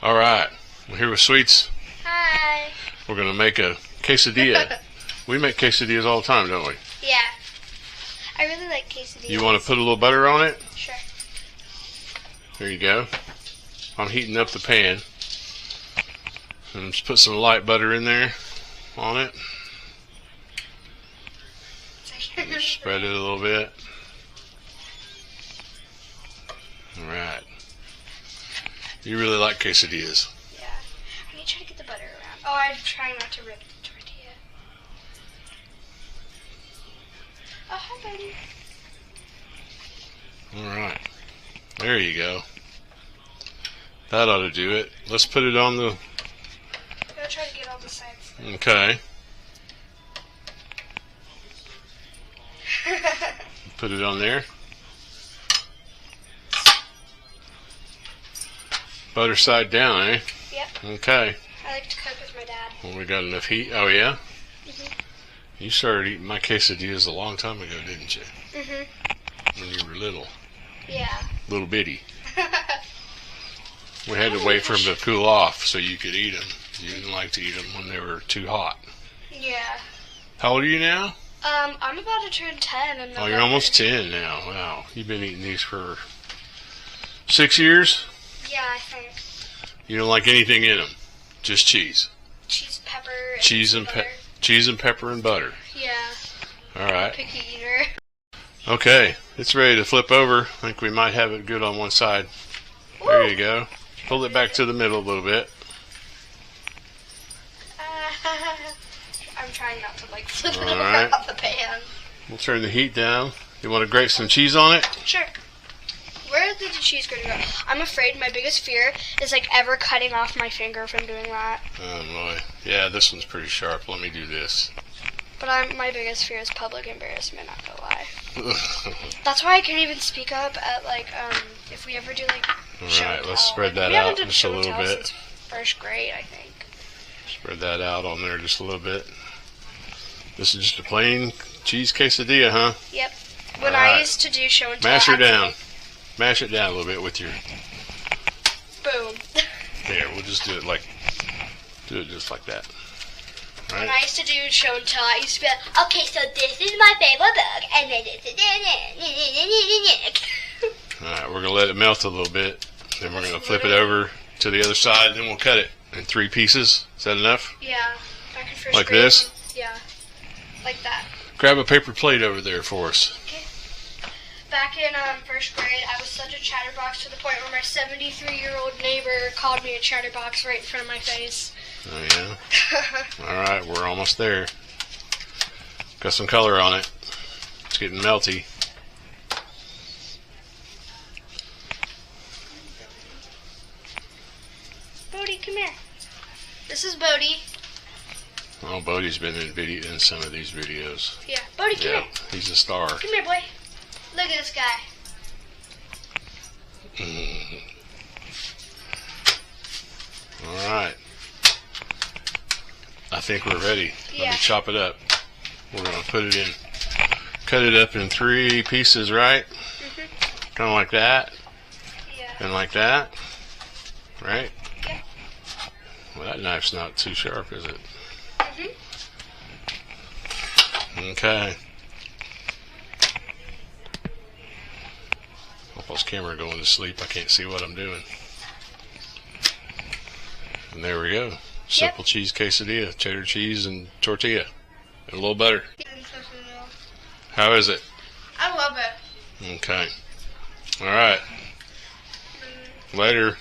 Alright, we're here with Sweets. Hi. We're going to make a quesadilla. We make quesadillas all the time, don't we? Yeah. I really like quesadillas. You want to put a little butter on it? Sure. There you go. I'm heating up the pan. And just put some light butter in there on it. Just spread it a little bit. Alright. You really like quesadillas. Yeah. I need to try to get the butter around. Oh, I'm trying not to rip the tortilla. Oh, hi, buddy. Alright. There you go. That ought to do it. Let's put it on the... I'm going to try to get all the sides. Okay. Put it on there. Butter side down, eh? Yep. Okay. I like to cook with my dad. Well, we got enough heat. Oh, yeah? Mhm. You started eating my quesadillas a long time ago, didn't you? Mhm. When you were little. Yeah. Little bitty. We had to wait for them to cool off so you could eat them. You didn't like to eat them when they were too hot. Yeah. How old are you now? I'm about to turn 10 in November. Oh, you're almost 10 now. Wow. You've been eating these for 6 years? Yeah, I think. You don't like anything in them? Just cheese? Cheese, pepper, and Cheese and butter. cheese and pepper and butter. Yeah. All right. Picky eater. Okay. It's ready to flip over. I think we might have it good on one side. There you go. Pull it back to the middle a little bit. I'm trying not to flip it All over right. off the pan. We'll turn the heat down. You want to grate some cheese on it? Sure. Where did the cheese grater go? I'm afraid my biggest fear is ever cutting off my finger from doing that. Oh boy. Yeah, this one's pretty sharp. Let me do this. But my biggest fear is public embarrassment, not gonna lie. That's why I can't even speak up at if we ever do show and Alright, let's tell. spread that We haven't out done just a show and little tell bit. since first grade, I think. Spread that out on there just a little bit. This is just a plain cheese quesadilla, huh? Yep. When All right. I used to do show and tell, Mash her down. Mash it down a little bit with your... Boom. Here, we'll just do it just like that. When Right? I used to do show and tell, I used to be like, okay, so this is my favorite book, and then this is... Alright, we're going to let it melt a little bit. Then we're going to flip it over to the other side. Then we'll cut it in 3 pieces. Is that enough? Yeah. Back in first Like grade. this? Yeah. Like that. Grab a paper plate over there for us. Okay. Back in first grade, I was such a chatterbox to the point where my 73-year-old neighbor called me a chatterbox right in front of my face. Oh, yeah? Alright, we're almost there. Got some color on it. It's getting melty. Bodie, come here. This is Bodie. Oh, Bodie's been in some of these videos. Yeah. Bodie, come Yeah, here. he's a star. Come here, boy. Look at this guy. Alright. I think we're ready. Let Yeah. me chop it up. We're going to put it in, cut it up in 3 pieces, right? Mhm. Kind of like that, Yeah. and like that, right? Yeah. Well, that knife's not too sharp, is it? Mhm. Okay. Papa's camera going to sleep. I can't see what I'm doing. And there we go. Simple cheese quesadilla, cheddar cheese and tortilla, and a little butter. How is it? I love it. Okay. All right. Later.